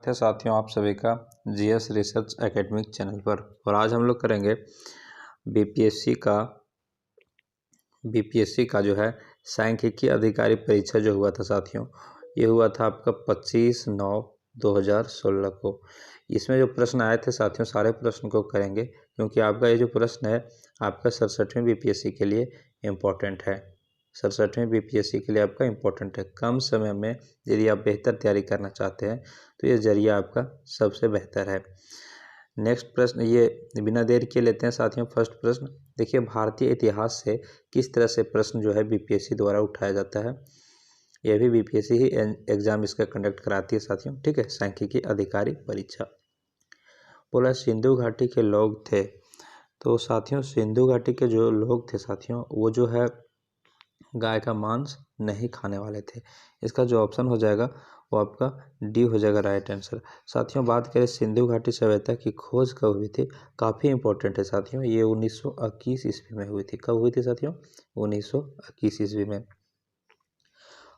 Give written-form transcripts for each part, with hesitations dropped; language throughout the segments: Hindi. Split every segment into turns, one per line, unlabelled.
थे साथियों आप सभी का जीएस रिसर्च एकेडमिक चैनल पर। और आज हम लोग करेंगे बीपीएससी का जो है सांख्यिकी अधिकारी परीक्षा जो हुआ था साथियों, ये हुआ था आपका 25/9/2016 को। इसमें जो प्रश्न आए थे साथियों, सारे प्रश्न को करेंगे क्योंकि आपका ये जो प्रश्न है आपका 67वें बीपीएससी के लिए इम्पोर्टेंट है। 67वें बीपीएससी के लिए आपका इम्पोर्टेंट है। कम समय में यदि आप बेहतर तैयारी करना चाहते हैं तो ये जरिया आपका सबसे बेहतर है। नेक्स्ट प्रश्न ये बिना देर के लेते हैं साथियों। फर्स्ट प्रश्न देखिए, भारतीय इतिहास से किस तरह से प्रश्न जो है बीपीएससी द्वारा उठाया जाता है। यह भी बीपीएससी ही एग्जाम इसका कंडक्ट कराती है साथियों, ठीक है। सांख्यिकी अधिकारी परीक्षा। बोला सिंधु घाटी के लोग थे, तो साथियों सिंधु घाटी के जो लोग थे साथियों, वो जो है गाय का मांस नहीं खाने वाले थे। इसका जो ऑप्शन हो जाएगा वो आपका डी हो जाएगा राइट आंसर। साथियों बात करें सिंधु घाटी सभ्यता की खोज कब हुई थी, काफ़ी इंपॉर्टेंट है साथियों। ये 1921 ईस्वी में हुई थी। कब हुई थी साथियों? 1921 ईस्वी में।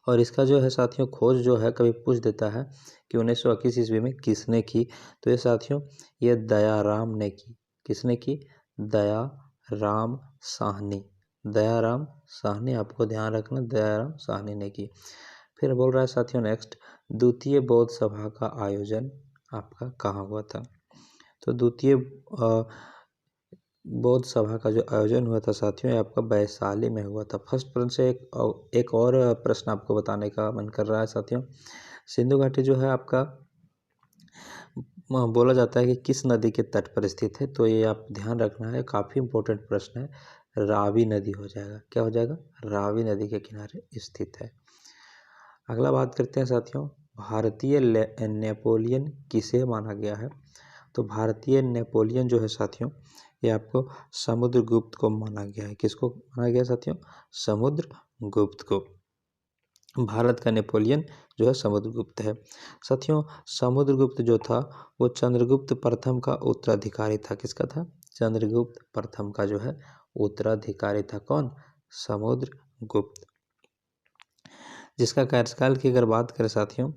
और इसका जो है साथियों खोज जो है कभी पूछ देता है कि 1921 ईस्वी में किसने की, तो ये साथियों ये दयाराम ने की। किसने की? दयाराम साहनी। दयाराम साहनी, आपको ध्यान रखना, दयाराम साहनी ने की। फिर बोल रहा है साथियों नेक्स्ट, द्वितीय बौद्ध सभा का आयोजन आपका कहाँ हुआ था। तो द्वितीय बौद्ध सभा का जो आयोजन हुआ था साथियों, ये आपका वैशाली में हुआ था। फर्स्ट प्रश्न से एक और प्रश्न आपको बताने का मन कर रहा है साथियों। सिंधु घाटी जो है आपका बोला जाता है कि किस नदी के तट पर स्थित है, तो ये आप ध्यान रखना है, काफ़ी इंपॉर्टेंट प्रश्न है। रावी नदी हो जाएगा। क्या हो जाएगा? रावी नदी के किनारे स्थित है। अगला बात करते हैं साथियों, भारतीय नेपोलियन किसे माना गया है। तो भारतीय नेपोलियन जो है साथियों, ये आपको समुद्रगुप्त को माना गया है। किसको माना गया साथियों? समुद्रगुप्त को। भारत का नेपोलियन जो है समुद्रगुप्त है साथियों। समुद्रगुप्त जो था वो चंद्रगुप्त प्रथम का उत्तराधिकारी था। किसका था? चंद्रगुप्त प्रथम का जो है उत्तराधिकारी था। कौन? समुद्रगुप्त। जिसका कार्यकाल की अगर बात करें साथियों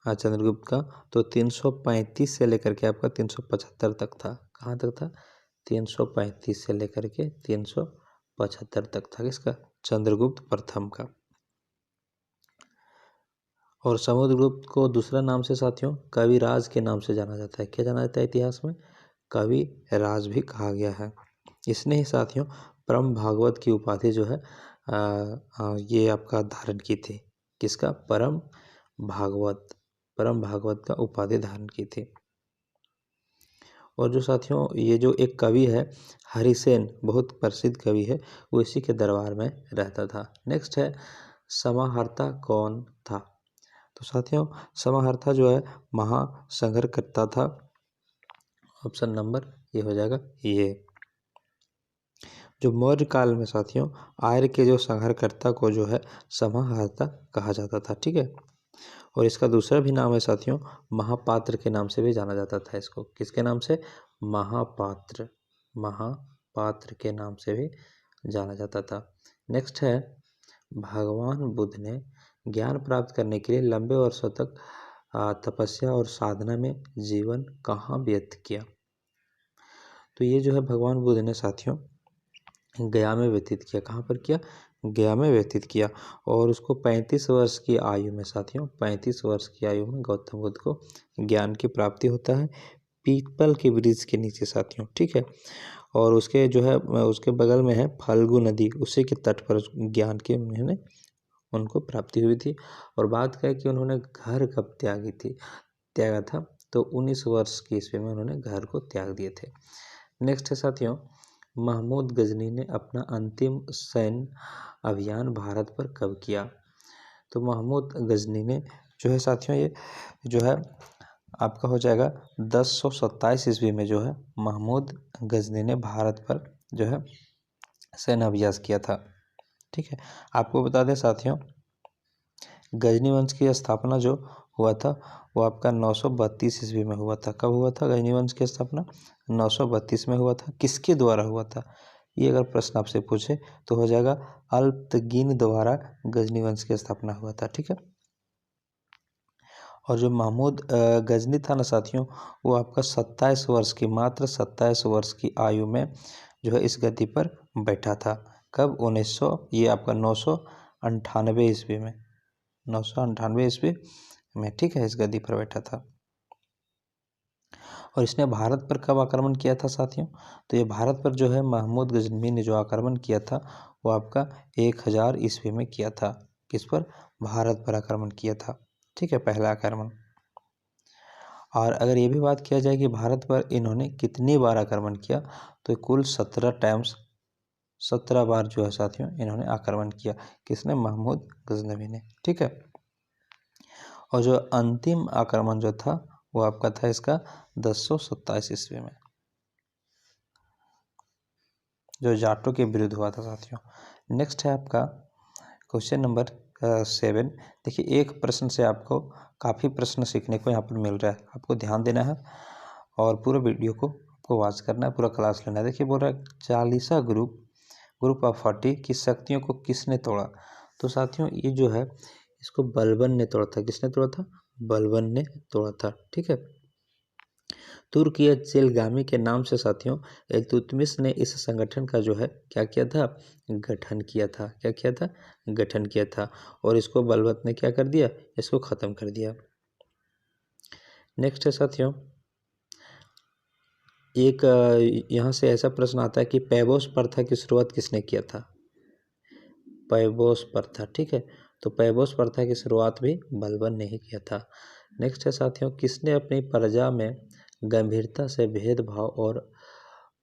चंद्रगुप्त का, तो 335 से लेकर के आपका 375 तक था। कहाँ तक था? 335 से लेकर के 375 तक था। किसका? चंद्रगुप्त प्रथम का। और समुद्रगुप्त को दूसरा नाम से साथियों कविराज के नाम से जाना जाता है। क्या जाना जाता है इतिहास में? कविराज भी कहा गया है। इसने ही साथियों परम भागवत की उपाधि जो है ये आपका धारण की थी। किसका? परम भागवत का उपाधि धारण की थी। और जो साथियों ये जो एक कवि है हरिसेन, बहुत प्रसिद्ध कवि है, वो इसी के दरबार में रहता था। नेक्स्ट है समाहर्ता कौन था। तो साथियों समाहर्ता जो है महासंघर्षकर्ता था। ऑप्शन नंबर ये हो जाएगा ये। जो मौर्य काल में साथियों आर्य के जो संहारकर्ता को जो है समाहर्ता कहा जाता था, ठीक है। और इसका दूसरा भी नाम है साथियों महापात्र के नाम से भी जाना जाता था इसको। किसके नाम से? महापात्र के नाम से भी जाना जाता था। नेक्स्ट है भगवान बुद्ध ने ज्ञान प्राप्त करने के लिए लंबे वर्षों तक तपस्या और साधना में जीवन कहाँ व्यतीत किया। तो ये जो है भगवान बुद्ध ने साथियों गया में व्यतीत किया। कहाँ पर किया? गया में व्यतीत किया। और उसको 35 वर्ष की आयु में साथियों 35 वर्ष की आयु में गौतम बुद्ध को ज्ञान की प्राप्ति होता है पीपल के वृक्ष के नीचे साथियों, ठीक है। और उसके जो है उसके बगल में है फाल्गु नदी, उसी के तट पर ज्ञान के उनको प्राप्ति हुई थी। और बात करें कि उन्होंने घर कब त्यागा था, तो 19 वर्ष की ईस्वी में उन्होंने घर को त्याग दिए थे। नेक्स्ट है साथियों महमूद गजनी ने अपना अंतिम सैन्य अभियान भारत पर कब किया। तो महमूद गजनी ने जो है साथियों ये जो है आपका हो जाएगा 1027 ईस्वी में जो है महमूद गजनी ने भारत पर जो है सैन्य अभ्यास किया था, ठीक है। आपको बता दें साथियों गजनी वंश की स्थापना जो हुआ था वो आपका 932 ईस्वी में हुआ था। कब हुआ था गजनी वंश की स्थापना? 932 में हुआ था। किसके द्वारा हुआ था? ये अगर प्रश्न आपसे पूछे तो हो जाएगा अल्पतगीन द्वारा गजनी वंश की स्थापना हुआ था, ठीक है। और जो महमूद गजनी था ना साथियों, वो आपका 27 वर्ष की, मात्र 27 वर्ष की आयु में जो है इस गद्दी पर बैठा था। कब? 1900, ये आपका 998 ईस्वी में, 998 ईस्वी में, ठीक है, इस गद्दी पर बैठा था। और इसने भारत पर कब आक्रमण किया था साथियों? तो ये भारत पर जो है महमूद गजनवी ने जो आक्रमण किया था वो आपका 1000 ईस्वी में किया था। किस पर? भारत पर आक्रमण किया था, ठीक है, पहला आक्रमण। और अगर ये भी बात किया जाए कि भारत पर इन्होंने कितनी बार आक्रमण किया, तो कुल 17 टाइम्स, 17 बार जो है साथियों इन्होंने आक्रमण किया। किसने? महमूद गजनवी ने, ठीक है। और जो अंतिम आक्रमण जो था वो आपका था इसका 1027 ईस्वी में, जो जाटों के विरुद्ध हुआ था साथियों। नेक्स्ट है आपका क्वेश्चन नंबर 7। देखिए, एक प्रश्न से आपको काफ़ी प्रश्न सीखने को यहाँ पर मिल रहा है, आपको ध्यान देना है और पूरा वीडियो को आपको वॉच करना है, पूरा क्लास लेना है। देखिए बोल रहा है 40 ग्रुप ऑफ 40 की शक्तियों को किसने तोड़ा? तो साथियों ये जो है इसको बलबन ने तोड़ा था। किसने तोड़ा था? बलबन ने तोड़ा था, ठीक है। तुर्कीय चेलगामी के नाम से साथियों इल्तुतमिश ने इस संगठन का जो है क्या किया था? गठन किया था। क्या किया था? गठन किया था। और इसको बलबन ने क्या कर दिया? इसको खत्म कर दिया। नेक्स्ट है साथियों, एक यहाँ से ऐसा प्रश्न आता है कि पैबोस प्रथा की शुरुआत किसने किया था? पैबोस प्रथा, ठीक है, तो पैबोस प्रथा की शुरुआत भी बलबन ने ही किया था। नेक्स्ट है साथियों, किसने अपनी प्रजा में गंभीरता से भेदभाव और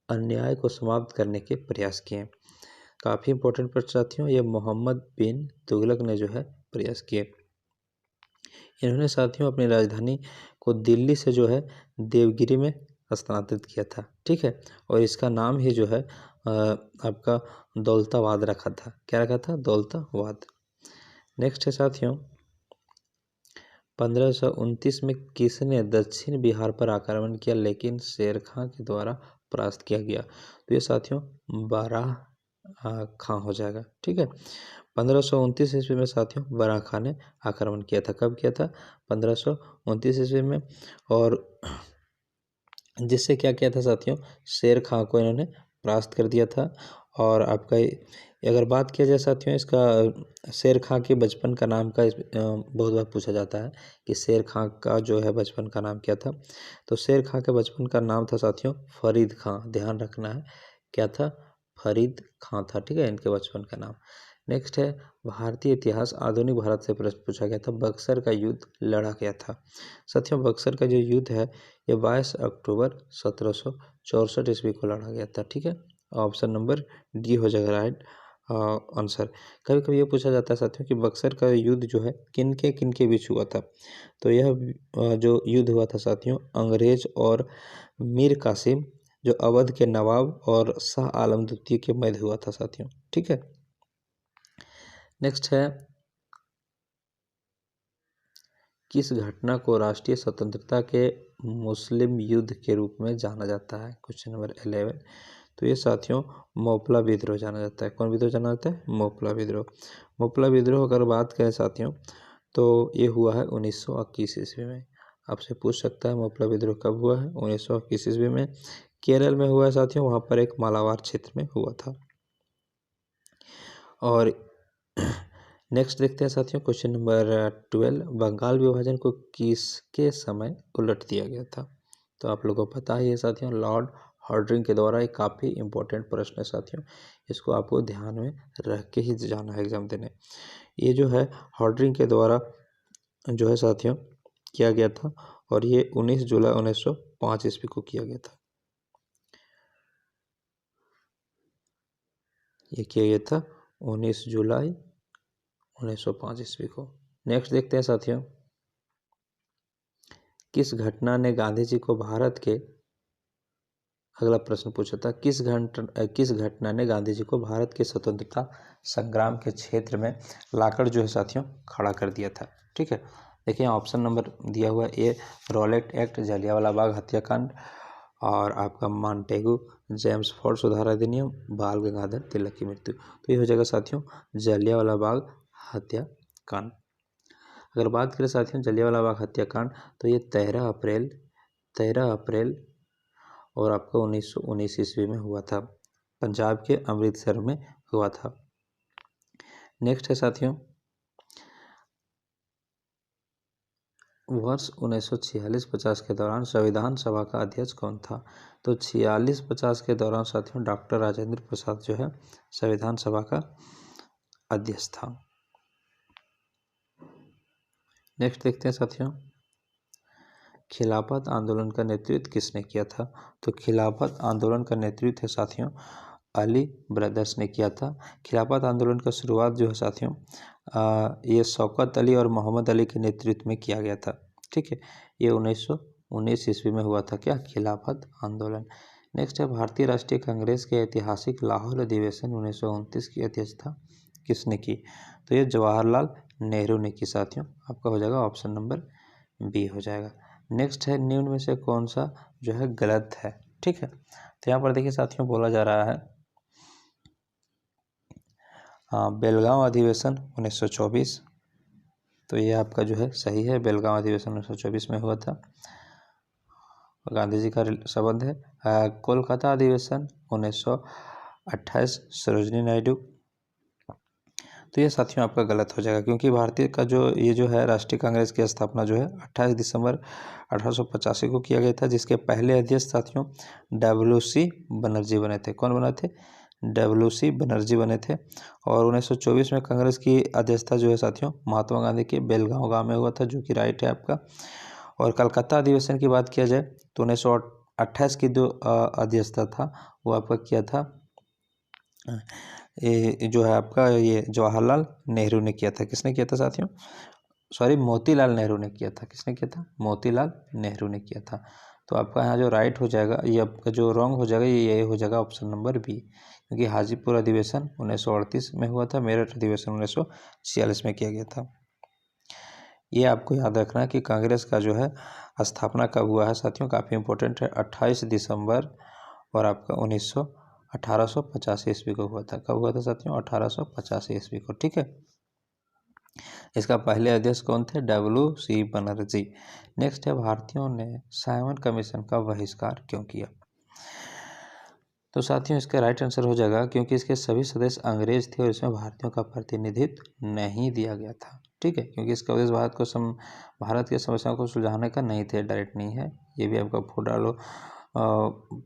अन्याय को समाप्त करने के प्रयास किए? काफ़ी इंपॉर्टेंट प्रश्न साथियों, ये मोहम्मद बिन तुगलक ने जो है प्रयास किए। इन्होंने साथियों अपनी राजधानी को दिल्ली से जो है देवगिरी में स्थानांतरित किया था, ठीक है। और इसका नाम ही जो है आपका दौलताबाद रखा था। क्या रखा था? दौलताबाद। नेक्स्ट है साथियों, 1529 में किसने दक्षिण बिहार पर आक्रमण किया लेकिन शेर खां के द्वारा परास्त किया गया? तो ये साथियों बाराह खां हो जाएगा, ठीक है। 1529 ईस्वी में साथियों बाराह खां ने आक्रमण किया था। कब किया था? 1529 ईस्वी में। और जिससे क्या किया था साथियों? शेर खां को इन्होंने परास्त कर दिया था। और आपका अगर बात किया जाए साथियों इसका शेर खां के बचपन का नाम का बहुत बार पूछा जाता है कि शेर खां का जो है बचपन का नाम क्या था? तो शेर खां के बचपन का नाम था साथियों फरीद खां। ध्यान रखना है, क्या था? फरीद खां था, ठीक है, इनके बचपन का नाम। नेक्स्ट है भारतीय इतिहास आधुनिक भारत से प्रश्न पूछा गया था, बक्सर का युद्ध लड़ा गया था। साथियों बक्सर का जो युद्ध है ये 22 अक्टूबर 1764 ईस्वी को लड़ा गया था, ठीक है। ऑप्शन नंबर डी हो जाएगा राइट आंसर। कभी कभी ये पूछा जाता है साथियों कि बक्सर का युद्ध जो है किनके बीच हुआ था? तो यह जो युद्ध हुआ था साथियों अंग्रेज और मीर कासिम जो अवध के नवाब और शाह आलम द्वितीय के मध्य हुआ था साथियों, ठीक है। नेक्स्ट है किस घटना को राष्ट्रीय स्वतंत्रता के मुस्लिम युद्ध के रूप में जाना जाता है? Question number 11। तो ये साथियों मोपला विद्रोह जाना जाता है। कौन विद्रोह जाना जाता है? मोपला विद्रोह। मोपला विद्रोह अगर बात करें साथियों तो ये हुआ है 1921 ईस्वी में। आपसे पूछ सकता है मोपला विद्रोह कब हुआ है? 1921 ईस्वी में। केरल में हुआ है साथियों, वहाँ पर एक मालाबार क्षेत्र में हुआ था। और नेक्स्ट देखते हैं साथियों क्वेश्चन नंबर 12। बंगाल विभाजन को किसके समय उलट दिया गया था? तो आप लोगों को पता ही है साथियों लॉर्ड हार्डिंग के द्वारा। एक काफ़ी इंपॉर्टेंट प्रश्न है साथियों, इसको आपको ध्यान में रख के ही जाना है एग्जाम देने। ये जो है हार्डिंग के द्वारा जो है साथियों किया गया था और ये 19 जुलाई 1905 ईस्वी को किया गया था। ये किया गया था 19 जुलाई 1905 ईस्वी को। नेक्स्ट देखते हैं साथियों किस घटना ने गांधी जी को भारत के, अगला प्रश्न पूछा था किस घटना ने गांधी जी को भारत के स्वतंत्रता संग्राम के क्षेत्र में लाकर जो है साथियों खड़ा कर दिया था, ठीक है। देखिए ऑप्शन नंबर दिया हुआ है ए रॉलेट एक्ट, जलियांवाला बाग हत्याकांड, और आपका मॉन्टेगू जेम्स फोर्ड सुधार अधिनियम, बाल गंगाधर तिलक की मृत्यु। तो ये हो जाएगा साथियों जलियांवाला बाग हत्याकांड। अगर बात करें साथियों जलियांवाला बाग हत्याकांड, तो ये 13 अप्रैल और आपका 1919 ईस्वी में हुआ था, पंजाब के अमृतसर में हुआ था। नेक्स्ट है साथियों, वर्ष 1946-50 के दौरान संविधान सभा का अध्यक्ष कौन था? तो 46-50 के दौरान साथियों डॉक्टर राजेंद्र प्रसाद जो है संविधान सभा का अध्यक्ष था। नेक्स्ट देखते हैं साथियों, खिलाफत आंदोलन का नेतृत्व किसने किया था? तो खिलाफत आंदोलन का नेतृत्व है साथियों अली ब्रदर्स ने किया था। खिलाफत आंदोलन का शुरुआत जो है साथियों ये शौकत अली और मोहम्मद अली के नेतृत्व में किया गया था। ठीक है, ये 1919 ईस्वी में हुआ था क्या? खिलाफत आंदोलन। नेक्स्ट है भारतीय राष्ट्रीय कांग्रेस के ऐतिहासिक लाहौर अधिवेशन 1929 की अध्यक्षता किसने की? तो ये जवाहरलाल नेहरू ने की साथियों, आपका हो जाएगा ऑप्शन नंबर बी हो जाएगा। नेक्स्ट है निम्न में से कौन सा जो है गलत है? ठीक है, तो यहाँ पर देखिए साथियों बोला जा रहा है बेलगांव अधिवेशन 1924, तो ये आपका जो है सही है, बेलगांव अधिवेशन 1924 में हुआ था, गांधी जी का संबंध है। कोलकाता अधिवेशन 1928 सरोजनी नायडू, तो ये साथियों आपका गलत हो जाएगा, क्योंकि भारतीय का जो है राष्ट्रीय कांग्रेस की स्थापना जो है 28 दिसंबर 1885 को किया गया था, जिसके पहले अध्यक्ष साथियों WC बनर्जी बने थे। कौन बने थे? WC बनर्जी बने थे। और 1924 में कांग्रेस की अध्यक्षता जो है साथियों महात्मा गांधी के बेलगांव गांव में हुआ था, जो कि राइट है आपका। और कलकत्ता अधिवेशन की बात किया जाए तो 1928 की जो अध्यक्षता था वो आपका किया था ये जो है आपका ये जवाहरलाल नेहरू ने किया था। किसने किया था साथियों? सॉरी, मोतीलाल नेहरू ने किया था। किसने किया था? मोतीलाल नेहरू ने किया था। तो आपका यहाँ जो राइट हो जाएगा, ये आपका जो रॉन्ग हो जाएगा ये हो जाएगा ऑप्शन नंबर बी, क्योंकि हाजीपुर अधिवेशन 1938 में हुआ था, मेरठ अधिवेशन 1946 में किया गया था। ये आपको याद रखना है कि कांग्रेस का जो है स्थापना कब हुआ है साथियों, काफ़ी इंपॉर्टेंट है, 28 दिसंबर और आपका 1850 ईस्वी को हुआ था। कब हुआ था साथियों? 1850 ईस्वी को। ठीक है, इसका पहले अध्यक्ष कौन थे? WC बनर्जी। नेक्स्ट है भारतीयों ने साइमन कमीशन का बहिष्कार क्यों किया? तो साथियों इसका राइट आंसर हो जाएगा क्योंकि इसके सभी सदस्य अंग्रेज थे और इसमें भारतीयों का प्रतिनिधित्व नहीं दिया गया था। ठीक है, क्योंकि इसका उद्देश्य भारत की समस्याओं को सुलझाने का नहीं थे, डायरेक्ट नहीं है। ये भी आपका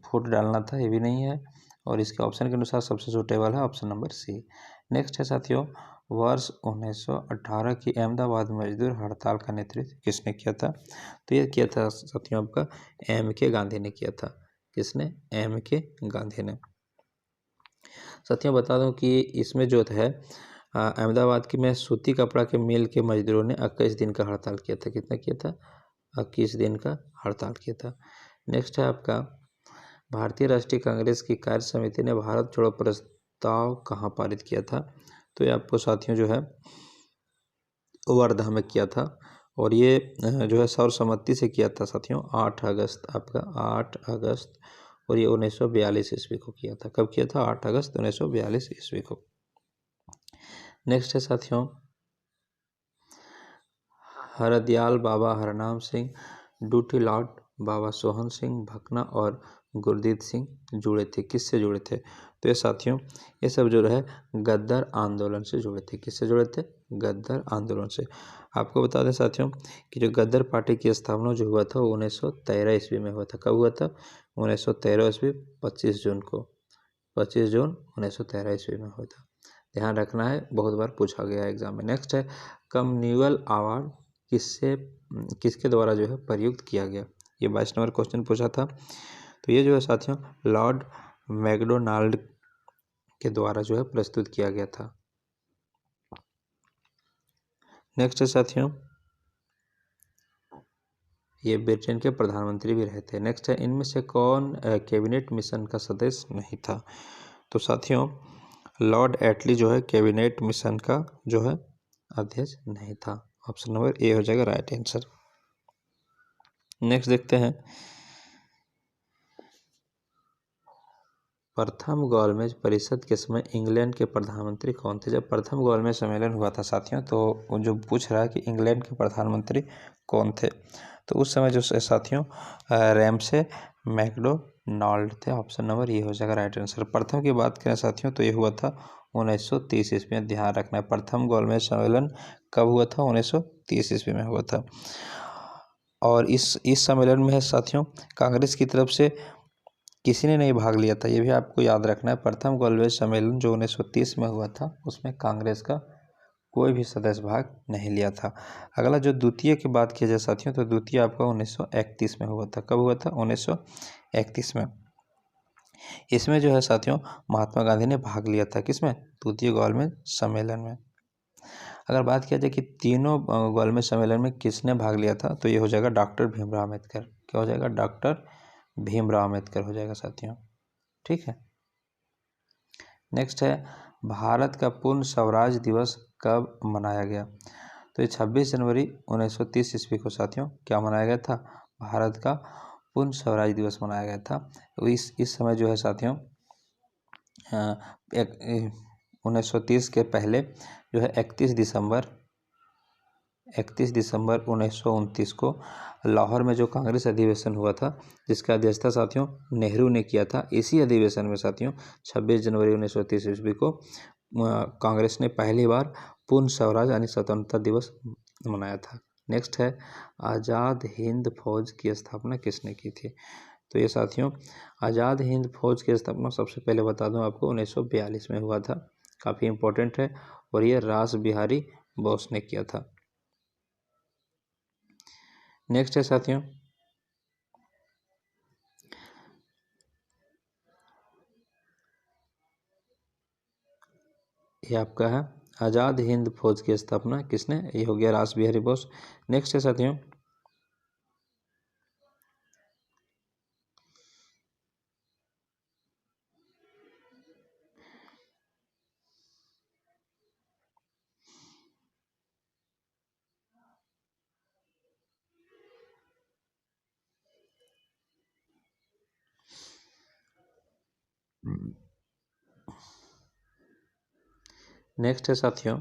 फुट डालना था, ये भी नहीं है। और इसके ऑप्शन के अनुसार सबसे सूटेबल है ऑप्शन नंबर सी। नेक्स्ट है साथियों, वर्ष 1918 की अहमदाबाद मजदूर हड़ताल का नेतृत्व किसने किया था? तो ये किया था साथियों आपका MK गांधी ने किया था। किसने? MK गांधी ने। साथियों बता दूं कि इसमें जो है अहमदाबाद की में सूती कपड़ा के मिल के मजदूरों ने 21 दिन का हड़ताल किया था। कितना किया था? 21 दिन का हड़ताल किया था। नेक्स्ट है आपका भारतीय राष्ट्रीय कांग्रेस की कार्य समिति ने भारत छोड़ो प्रस्ताव कहाँ पारित किया था? तो ये आपको साथियों जो है वर्धा में किया था, और ये जो है सर्वसम्मति से किया था साथियों 8 अगस्त, आपका 8 अगस्त, और ये 1942 ईस्वी को किया था। कब किया था? 8 अगस्त 1942 ईस्वी को। नेक्स्ट है साथियों, हरदयाल बाबा हरनाम सिंह, डूटी लॉर्ड बाबा सोहन सिंह भकना और गुरदीप सिंह जुड़े थे। किससे जुड़े थे? तो ये साथियों ये सब जो है गद्दार आंदोलन से जुड़े थे। किससे जुड़े थे? गद्दार आंदोलन से। आपको बता दें साथियों कि जो गद्दार पार्टी की स्थापना जो हुआ था वो 1913 ईस्वी में हुआ था। कब हुआ था? 1913 ईस्वी 25 जून को, 25 जून 1913 ईस्वी में हुआ था। ध्यान रखना है, बहुत बार पूछा गया है एग्जाम में। नेक्स्ट है कम्युनिवल अवार्ड किसके द्वारा जो है प्रयुक्त किया गया? ये 22 नंबर क्वेश्चन पूछा था। तो ये जो है साथियों लॉर्ड मैकडोनाल्ड के द्वारा जो है प्रस्तुत किया गया था। नेक्स्ट है साथियों, ये ब्रिटेन के प्रधानमंत्री भी रहे थे। नेक्स्ट है इनमें से कौन कैबिनेट मिशन का सदस्य नहीं था? तो साथियों लॉर्ड एटली जो है कैबिनेट मिशन का जो है अध्यक्ष नहीं था। ऑप्शन नंबर ए हो जाएगा राइट आंसर। नेक्स्ट देखते हैं प्रथम गोलमेज परिषद के समय इंग्लैंड के प्रधानमंत्री कौन थे? जब प्रथम गोलमेज सम्मेलन हुआ था साथियों, तो वो जो पूछ रहा है कि इंग्लैंड के प्रधानमंत्री कौन थे, तो उस समय जो साथियों रैमसे मैकडोनाल्ड थे। ऑप्शन नंबर ये हो जाएगा राइट आंसर। प्रथम की बात करें साथियों तो ये हुआ था 1930 ईस्वी में। ध्यान रखना है, प्रथम गोलमेज सम्मेलन कब हुआ था? 1930 ईस्वी में हुआ था। और इस सम्मेलन में है साथियों कांग्रेस की तरफ से किसी ने नहीं भाग लिया था, ये भी आपको याद रखना है। प्रथम गोलमेज सम्मेलन जो 1930 में हुआ था उसमें कांग्रेस का कोई भी सदस्य भाग नहीं लिया था। अगला जो द्वितीय की बात की जाए साथियों, तो द्वितीय आपका 1931 में हुआ था। कब हुआ था? 1931 में। इसमें जो है साथियों महात्मा गांधी ने भाग लिया था। किसमें? द्वितीय गोलमेज सम्मेलन में। अगर बात किया जाए कि तीनों गोलमेज सम्मेलन में किसने भाग लिया था, तो ये हो जाएगा डॉक्टर भीमराव अम्बेडकर। क्या हो जाएगा? डॉक्टर भीमराव अम्बेडकर हो जाएगा साथियों। ठीक है। नेक्स्ट है भारत का पूर्ण स्वराज दिवस कब मनाया गया? तो ये 26 जनवरी 1930 ईस्वी को साथियों क्या मनाया गया था? भारत का पूर्ण स्वराज दिवस मनाया गया था। तो इस समय जो है साथियों 1930 के पहले जो है 31 दिसंबर 1929 को लाहौर में जो कांग्रेस अधिवेशन हुआ था, जिसका अध्यक्षता साथियों नेहरू ने किया था। इसी अधिवेशन में साथियों 26 जनवरी 1930 ईस्वी को कांग्रेस ने पहली बार पूर्ण स्वराज यानी स्वतंत्रता दिवस मनाया था। नेक्स्ट है आज़ाद हिंद फौज की स्थापना किसने की थी? तो ये साथियों आज़ाद हिंद फौज की स्थापना सबसे पहले बता दूं आपको 1942 में हुआ था। काफ़ी इम्पोर्टेंट है और ये रास बिहारी बोस ने किया था। नेक्स्ट है साथियों ये आपका है आज़ाद हिंद फौज की स्थापना किसने? ये हो गया रास बिहारी बोस। नेक्स्ट है साथियों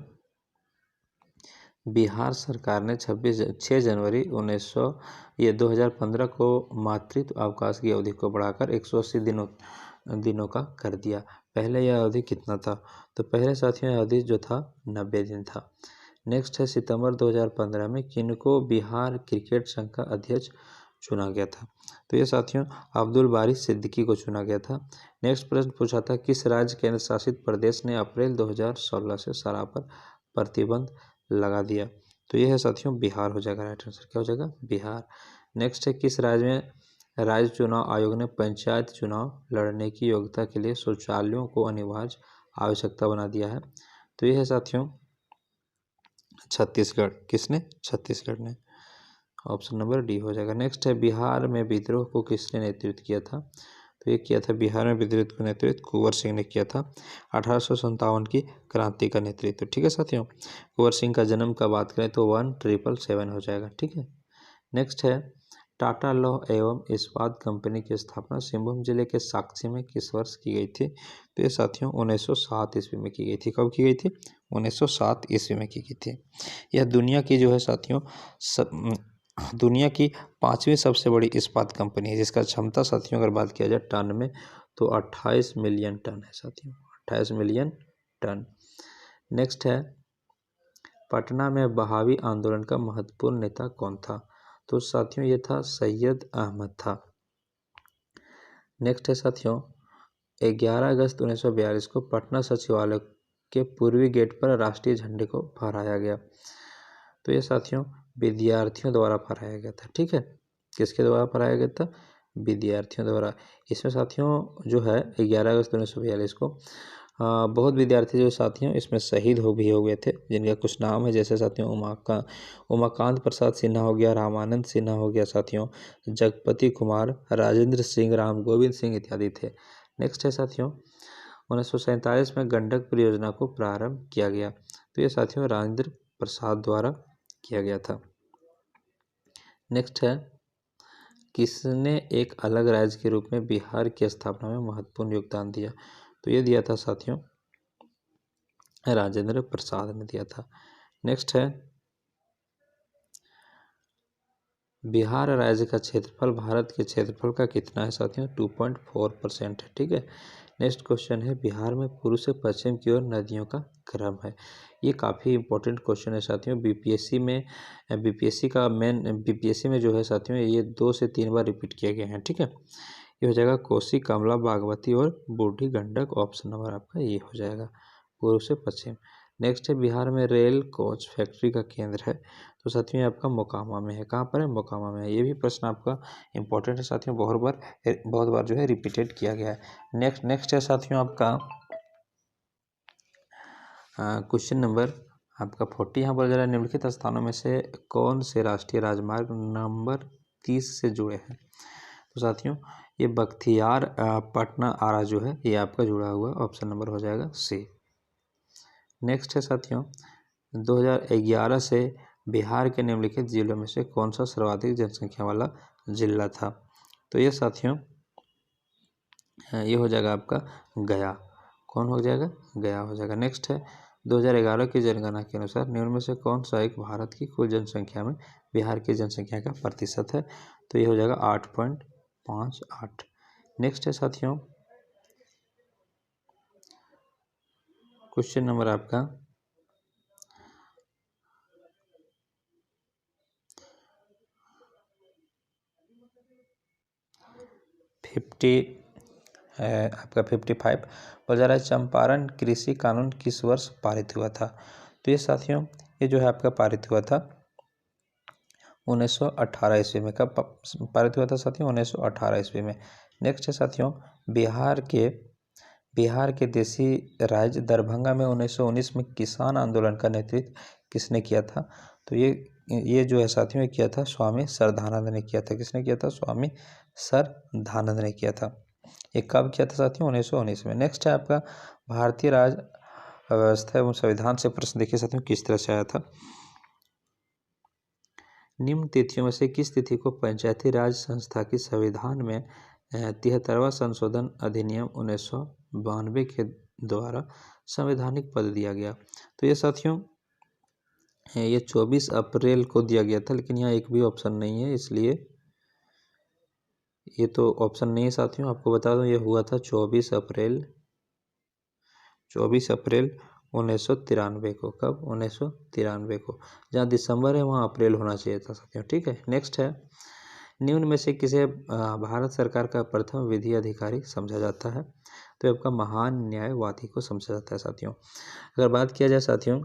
बिहार सरकार ने 6 जनवरी 2015 को मातृत्व अवकाश की अवधि को बढ़ाकर 180 दिनों का कर दिया। पहले यह अवधि कितना था? तो पहले साथियों यह अवधि जो था 90 दिन था। नेक्स्ट है सितंबर 2015 में किनको बिहार क्रिकेट संघ का अध्यक्ष चुना गया था? तो ये साथियों अब्दुल बारी सिद्दीकी को चुना गया था। नेक्स्ट प्रश्न पूछा था किस राज्य केंद्र शासित प्रदेश ने अप्रैल 2016 से शराब पर प्रतिबंध लगा दिया? तो ये है साथियों बिहार हो जाएगा राइट आंसर। क्या हो जाएगा? बिहार। नेक्स्ट है किस राज्य में राज्य चुनाव आयोग ने पंचायत चुनाव लड़ने की योग्यता के लिए शौचालयों को अनिवार्य आवश्यकता बना दिया है? तो ये है साथियों छत्तीसगढ़। किसने? छत्तीसगढ़ ने। ऑप्शन नंबर डी हो जाएगा। नेक्स्ट है बिहार में विद्रोह को किसने नेतृत्व किया था? तो ये किया था बिहार में विद्रोह का नेतृत्व कुंवर सिंह ने किया था। 1857 की क्रांति का नेतृत्व। ठीक है साथियों कुंवर सिंह का जन्म का बात करें तो 1777 हो जाएगा। ठीक है। नेक्स्ट है टाटा लौह एवं इस्पात कंपनी की स्थापना सिंहभूम जिले के साक्ची में किस वर्ष की गई थी? तो ये साथियों 1907 ईस्वी में की गई थी। कब की गई थी? 1907 ईस्वी में की गई थी। यह दुनिया की जो है साथियों दुनिया की 5वीं सबसे बड़ी इस्पात कंपनी है, जिसका क्षमता साथियों अगर बात किया जाए टन में तो 28 मिलियन टन है साथियों, 28 मिलियन टन। नेक्स्ट है पटना में बहावी आंदोलन का महत्वपूर्ण नेता कौन था? तो साथियों ये था सैयद अहमद था। नेक्स्ट है साथियों 11 अगस्त 1942 को पटना सचिवालय के पूर्वी गेट पर राष्ट्रीय झंडे को फहराया गया। तो ये साथियों विद्यार्थियों द्वारा फहराया गया था। ठीक है। किसके द्वारा फहराया गया था? विद्यार्थियों द्वारा। इसमें साथियों जो है 11 अगस्त 1942 को बहुत विद्यार्थी जो साथियों इसमें शहीद हो गए थे, जिनका कुछ नाम है जैसे साथियों उमाकांत प्रसाद सिन्हा हो गया, रामानंद सिन्हा हो गया साथियों, जगपति कुमार, राजेंद्र सिंह, राम गोविंद सिंह इत्यादि थे। नेक्स्ट है साथियों 1947 में गंडक परियोजना को प्रारंभ किया गया। तो ये साथियों राजेंद्र प्रसाद द्वारा किया गया था। नेक्स्ट है किसने एक अलग राज्य के रूप में बिहार की स्थापना में महत्वपूर्ण योगदान दिया? तो ये दिया था साथियों राजेंद्र प्रसाद ने दिया था। नेक्स्ट है, बिहार राज्य का क्षेत्रफल भारत के क्षेत्रफल का कितना है साथियों? 2.4% है। ठीक है। नेक्स्ट क्वेश्चन है, बिहार में पूर्व से पश्चिम की ओर नदियों का क्रम है। ये काफ़ी इंपॉर्टेंट क्वेश्चन है साथियों। बीपीएससी में जो है साथियों ये 2 से 3 बार रिपीट किए गए हैं। ठीक है। ये हो जाएगा कोसी, कमला, बागमती और बूढ़ी गंडक। ऑप्शन नंबर आपका ये हो जाएगा, पूर्व से पश्चिम। नेक्स्ट है, बिहार में रेल कोच फैक्ट्री का केंद्र है। तो साथियों ये आपका मोकामा में है। कहाँ पर है? मोकामा में है। ये भी प्रश्न आपका इंपॉर्टेंट है साथियों, बहुत बार जो है रिपीटेड किया गया है। नेक्स्ट है साथियों आपका क्वेश्चन नंबर आपका 40। यहाँ बोला जा रहा है, निम्नलिखित स्थानों में से कौन से राष्ट्रीय राजमार्ग नंबर 30 से जुड़े हैं? तो साथियों ये बख्तियार पटना आरा जो है ये आपका जुड़ा हुआ। ऑप्शन नंबर हो जाएगा सी। नेक्स्ट है साथियों, 2011 से बिहार के निम्नलिखित जिलों में से कौन सा सर्वाधिक जनसंख्या वाला जिला था? तो ये साथियों ये हो जाएगा आपका गया। कौन हो जाएगा? गया हो जाएगा। नेक्स्ट है, 2011 की जनगणना के अनुसार निम्न में से कौन सा एक भारत की कुल जनसंख्या में बिहार की जनसंख्या का प्रतिशत है? तो ये हो जाएगा 8.58। नेक्स्ट है साथियों क्वेश्चन नंबर आपका 55 बोला जा रहा है, चंपारण कृषि कानून किस वर्ष पारित हुआ था? तो ये साथियों ये जो है आपका पारित हुआ था 1918 ईस्वी में। कब पारित हुआ था साथियों? 1918 ईस्वी में। नेक्स्ट है साथियों, बिहार के देशी राज्य दरभंगा में 1919 में किसान आंदोलन का नेतृत्व किसने किया था? तो ये जो है साथियों ये किया था स्वामी श्रद्धानंद ने किया था। किसने किया था? स्वामी श्रद्धानंद ने किया था। ये कब किया था साथियों? 1919 में। नेक्स्ट है आपका भारतीय राज व्यवस्था एवं संविधान से प्रश्न देखिए साथियों किस तरह से आया था। निम्न तिथियों में से किस तिथि को पंचायती राज संस्था की संविधान में 73वां संशोधन अधिनियम 1992 के द्वारा संवैधानिक पद दिया गया? तो ये साथियों ये 24 अप्रैल को दिया गया था, लेकिन यहाँ एक भी ऑप्शन नहीं है, इसलिए ये तो ऑप्शन नहीं है साथियों। आपको बता दूं ये हुआ था 24 अप्रैल 1993 को। कब? 1993 को। जहाँ दिसंबर है वहाँ अप्रैल होना चाहिए था साथियों। ठीक है। नेक्स्ट है, निम्न में से किसे भारत सरकार का प्रथम विधि अधिकारी समझा जाता है? तो आपका महान न्यायवादी को समझा जाता है साथियों। अगर बात किया जाए साथियों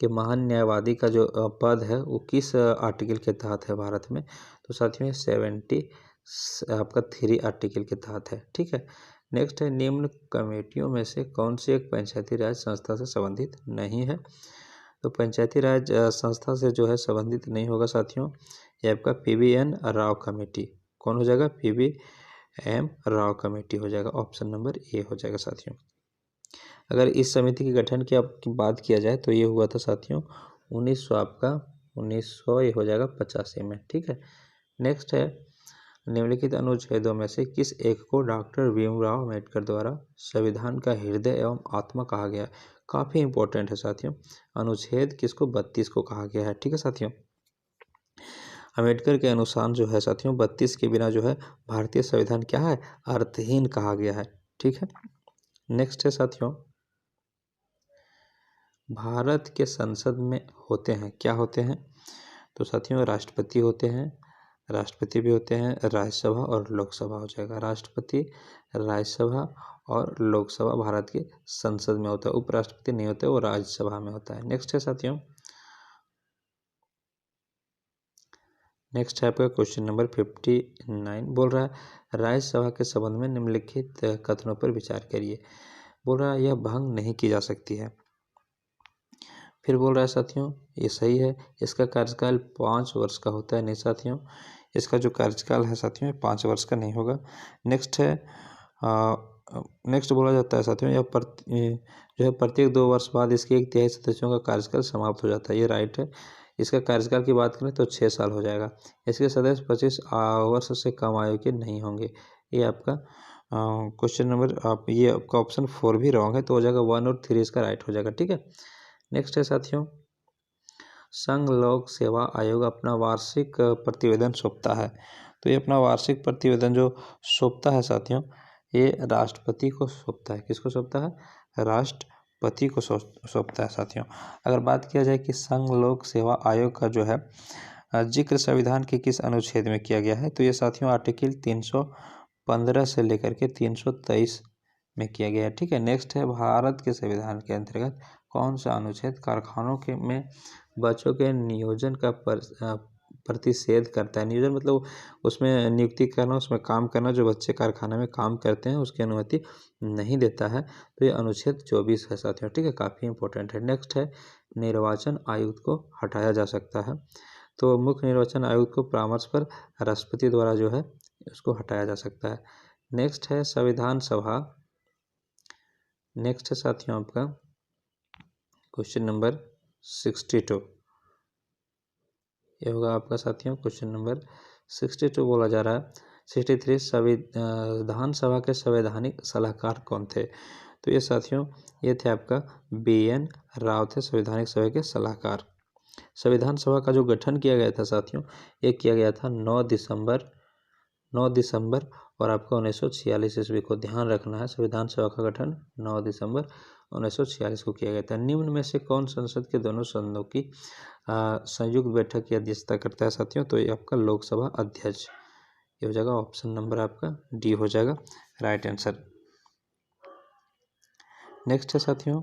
कि महान न्यायवादी का जो पद है वो किस आर्टिकल के तहत है भारत में? तो साथियों 73 आर्टिकल के तहत है। ठीक है। नेक्स्ट है, निम्न कमेटियों में से कौन सी एक पंचायती राज संस्था से संबंधित नहीं है? तो पंचायती राज संस्था से जो है संबंधित नहीं होगा साथियों ये आपका PVN राव कमेटी। कौन हो जाएगा? PVM राव कमेटी हो जाएगा। ऑप्शन नंबर ए हो जाएगा साथियों। अगर इस समिति के गठन की बात किया जाए तो ये हुआ था साथियों 1900 ये हो जाएगा 85 में। ठीक है। नेक्स्ट है, निम्नलिखित अनुच्छेदों में से किस एक को डॉक्टर भीमराव अम्बेडकर द्वारा संविधान का हृदय एवं आत्मा कहा गया है? काफ़ी इंपॉर्टेंट है साथियों। अनुच्छेद किसको? 32 को कहा गया है। ठीक है साथियों। अम्बेडकर के अनुसार जो है साथियों 32 के बिना जो है भारतीय संविधान क्या है? अर्थहीन कहा गया है। ठीक है। नेक्स्ट है साथियों, भारत के संसद में होते हैं क्या होते हैं? तो साथियों राष्ट्रपति होते हैं, राष्ट्रपति भी होते हैं, राज्यसभा और लोकसभा हो जाएगा। राष्ट्रपति, राज्यसभा और लोकसभा भारत के संसद में होता है। उपराष्ट्रपति नहीं होता है, वो राज्यसभा में होता है। नेक्स्ट है साथियों, नेक्स्ट है आपका क्वेश्चन नंबर 59 बोल रहा है राज्यसभा के संबंध में निम्नलिखित कथनों पर विचार करिए। बोल रहा है यह भंग नहीं की जा सकती है। फिर बोल रहा है साथियों ये सही है, इसका कार्यकाल 5 वर्ष का होता है। नहीं साथियों, इसका जो कार्यकाल है साथियों 5 वर्ष का नहीं होगा। नेक्स्ट है नेक्स्ट बोला जाता है साथियों जो है प्रत्येक 2 वर्ष बाद इसके 1/3 सदस्यों का कार्यकाल समाप्त हो जाता है। ये राइट है। इसका कार्यकाल की बात करें तो 6 साल हो जाएगा। इसके सदस्य 25 वर्ष से कम आयु के नहीं होंगे। ये आपका क्वेश्चन नंबर आप ये आपका ऑप्शन 4 भी रॉन्ग है, तो हो जाएगा 1 और 3 इसका राइट हो जाएगा। ठीक है, नेक्स्ट है साथियों, संघ लोक सेवा आयोग अपना वार्षिक प्रतिवेदन सौंपता है। तो ये अपना वार्षिक प्रतिवेदन जो सौंपता है साथियों, ये राष्ट्रपति को सौंपता है। किसको सौंपता है? राष्ट्रपति को सौंपता है साथियों। अगर बात किया जाए कि संघ लोक सेवा आयोग का जो है जिक्र संविधान के किस अनुच्छेद में किया गया है, तो ये साथियों आर्टिकल 315 से लेकर के 323 में किया गया है। ठीक है, नेक्स्ट है, भारत के संविधान के अंतर्गत कौन सा अनुच्छेद कारखानों के में बच्चों के नियोजन का प्रतिषेध करता है? नियोजन मतलब उसमें नियुक्ति करना, उसमें काम करना, जो बच्चे कारखाने में काम करते हैं उसकी अनुमति नहीं देता है। तो ये अनुच्छेद 24 है साथियों। ठीक है, काफ़ी इंपॉर्टेंट है। नेक्स्ट है, निर्वाचन आयुक्त को हटाया जा सकता है। तो मुख्य निर्वाचन आयुक्त को परामर्श पर राष्ट्रपति द्वारा जो है उसको हटाया जा सकता है। नेक्स्ट है संविधान सभा। नेक्स्ट है साथियों आपका क्वेश्चन नंबर 62। ये होगा आपका साथियों क्वेश्चन नंबर 62 बोला जा रहा है। 63 संविधान सभा के संवैधानिक सलाहकार कौन थे? तो ये साथियों ये थे आपका BN राव थे संवैधानिक सभा के सलाहकार। संविधान सभा का जो गठन किया गया था साथियों, ये किया गया था 9 दिसंबर और आपका 1946 ईस्वी को ध्यान रखना है। संविधान सभा का गठन 9 दिसंबर 1946 को किया गया था। निम्न में से कौन संसद के दोनों सदनों की संयुक्त बैठक की अध्यक्षता करता है साथियों? तो ये आपका लोकसभा अध्यक्ष। ये हो जाएगा ऑप्शन नंबर आपका डी हो जाएगा राइट आंसर। नेक्स्ट है साथियों,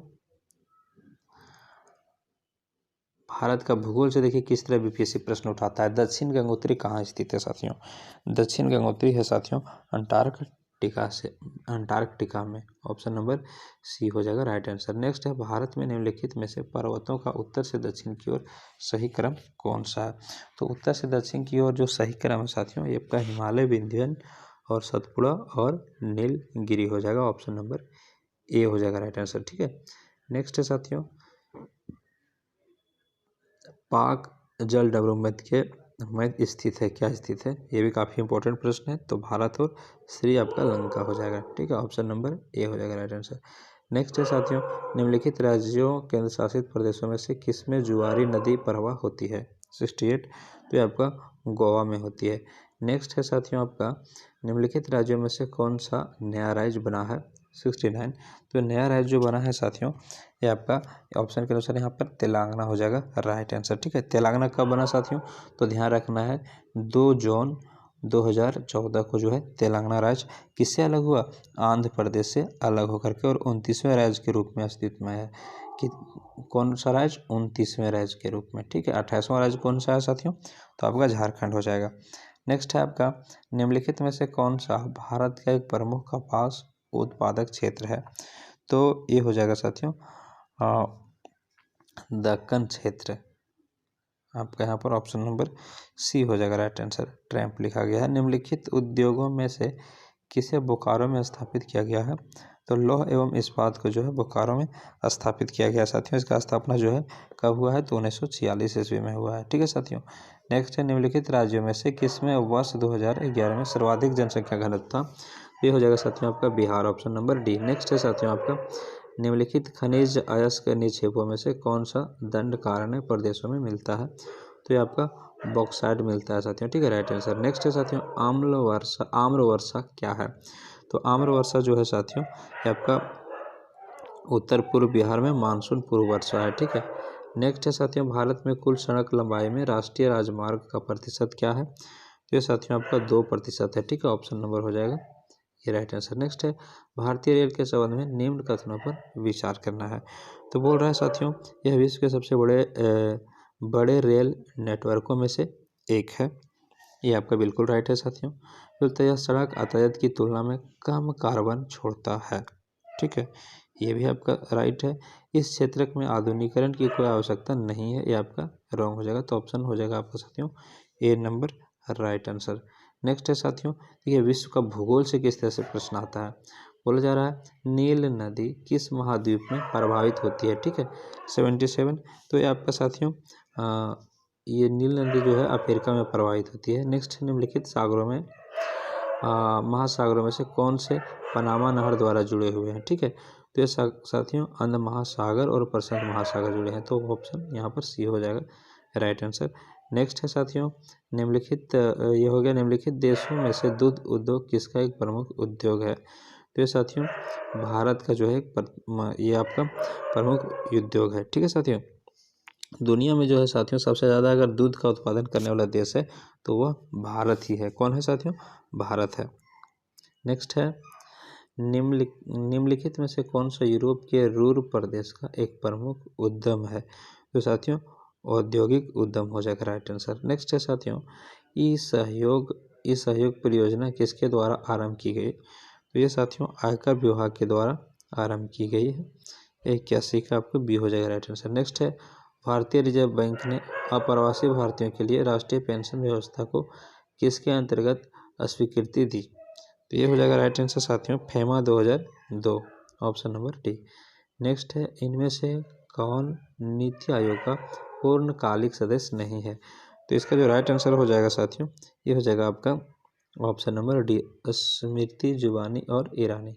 भारत का भूगोल से देखिए किस तरह बीपीएससी प्रश्न उठाता है। दक्षिण गंगोत्री कहाँ स्थित है साथियों? दक्षिण गंगोत्री है साथियों अंटार्कटिका में। ऑप्शन नंबर सी हो जाएगा राइट आंसर। नेक्स्ट है, भारत में निम्नलिखित में से पर्वतों का उत्तर से दक्षिण की ओर सही क्रम कौन सा है? तो उत्तर से दक्षिण की ओर जो सही क्रम है साथियों, ये आपका हिमालय, विंध्य और सतपुड़ा और नीलगिरी हो जाएगा। ऑप्शन नंबर ए हो जाएगा राइट आंसर। ठीक है, नेक्स्ट है साथियों, पाक जल डबरूमत के में स्थित है, क्या स्थित है? ये भी काफ़ी इंपॉर्टेंट प्रश्न है। तो भारत और श्री आपका लंका हो जाएगा। ठीक है, ऑप्शन नंबर ए हो जाएगा राइट आंसर। नेक्स्ट है साथियों, निम्नलिखित राज्यों केंद्र शासित प्रदेशों में से किसमें जुआरी नदी प्रवाह होती है? 68, तो ये आपका गोवा में होती है। नेक्स्ट है साथियों आपका, निम्नलिखित राज्यों में से कौन सा नया राज्य बना है? 69, तो नया राज्य जो बना है साथियों, ये आपका ऑप्शन के अनुसार यहाँ पर तेलंगाना हो जाएगा राइट आंसर। ठीक है, तेलंगाना कब बना साथियों? तो ध्यान रखना है 2 जून 2014 को जो है तेलंगाना राज्य किससे अलग हुआ? आंध्र प्रदेश से अलग होकर के, और 29वें राज्य के रूप में अस्तित्व में है। कि कौन सा राज्य? 29वें राज्य के रूप में। ठीक है, 28वां राज्य कौन सा है साथियों? तो आपका झारखंड हो जाएगा। नेक्स्ट है आपका, निम्नलिखित में से कौन सा भारत का एक प्रमुख कपास उत्पादक क्षेत्र है? तो ये हो जाएगा साथियों दक्कन क्षेत्र। आपका यहाँ पर ऑप्शन नंबर सी हो जाएगा राइट आंसर। ट्रैम्प लिखा गया है। निम्नलिखित उद्योगों में से किसे बोकारो में स्थापित किया गया है? तो लौह एवं इस्पात को जो है बोकारो में स्थापित किया गया साथियों। इसका स्थापना जो है कब हुआ है? तो 1946 ईस्वी में हुआ है। ठीक है साथियों, नेक्स्ट है, निम्नलिखित राज्यों में से किसमें वर्ष 2011 में सर्वाधिक जनसंख्या घनत्व था? ये हो जाएगा साथियों आपका Bihar. Option number D. Next है साथियों आपका, निम्नलिखित खनिज अयस्क निक्षेपों में से कौन सा दंडकारण्य प्रदेशों में मिलता है? तो ये आपका बॉक्साइट मिलता है साथियों। ठीक है, राइट आंसर। नेक्स्ट है साथियों, आम्र वर्षा क्या है? तो आम्र वर्षा जो है साथियों, ये आपका उत्तर पूर्व बिहार में मानसून पूर्व वर्षा है। ठीक है, नेक्स्ट है साथियों, भारत में कुल सड़क लंबाई में राष्ट्रीय राजमार्ग का प्रतिशत क्या है? तो ये साथियों आपका 2% है। ठीक है, ऑप्शन नंबर हो जाएगा ये राइट आंसर। नेक्स्ट है, भारतीय रेल के संबंध में निम्न कथनों पर विचार करना है। तो बोल रहा है साथियों, यह विश्व के सबसे बड़े रेल नेटवर्कों में से एक है। ये आपका बिल्कुल राइट है साथियों। तो यह सड़क यातायात की तुलना में कम कार्बन छोड़ता है। ठीक है, ये भी आपका राइट है। इस क्षेत्र में आधुनिकीकरण की कोई आवश्यकता नहीं है। ये आपका रॉन्ग हो जाएगा। तो ऑप्शन हो जाएगा आपका साथियों ए नंबर राइट आंसर। नेक्स्ट है साथियों, ये विश्व का भूगोल से किस तरह से प्रश्न आता है? बोला जा रहा है नील नदी किस महाद्वीप में प्रभावित होती है? ठीक है, 77, तो ये आपका साथियों ये नील नदी जो है अफ्रीका में प्रवाहित होती है। नेक्स्ट, निम्नलिखित सागरों में महासागरों में से कौन से पनामा नहर द्वारा जुड़े हुए हैं? ठीक है, तो ये साथियों अंध महासागर और प्रशांत महासागर जुड़े हैं, तो ऑप्शन यहाँ पर सी हो जाएगा राइट आंसर। नेक्स्ट है साथियों, निम्नलिखित ये हो गया, निम्नलिखित देशों में से दूध उद्योग किसका एक प्रमुख उद्योग है? तो ये साथियों भारत का जो है ये आपका प्रमुख उद्योग है। ठीक है साथियों, दुनिया में जो है साथियों सबसे ज़्यादा अगर दूध का उत्पादन करने वाला देश है तो वह भारत ही है। कौन है साथियों? भारत है। नेक्स्ट है, निम्नलिखित में से कौन सा यूरोप के रूर प्रदेश का एक प्रमुख उद्यम है? तो साथियों औद्योगिक उद्यम हो जाएगा राइट आंसर। नेक्स्ट है साथियों, ई सहयोग परियोजना किसके द्वारा आरंभ की गई? तो ये साथियों आयकर विभाग के द्वारा आरंभ की गई है। 81 का आपको बी हो जाएगा राइट आंसर। नेक्स्ट है, भारतीय रिजर्व बैंक ने अप्रवासी भारतीयों के लिए राष्ट्रीय पेंशन व्यवस्था को किसके अंतर्गत स्वीकृति दी? तो ये हो जाएगा राइट आंसर साथियों FEMA 2002, option number D. Next है, इनमें से कौन नीति आयोग का पूर्णकालिक सदस्य नहीं है? तो इसका जो राइट आंसर हो जाएगा साथियों ये हो जाएगा आपका ऑप्शन नंबर डी, स्मृति जुबानी और ईरानी,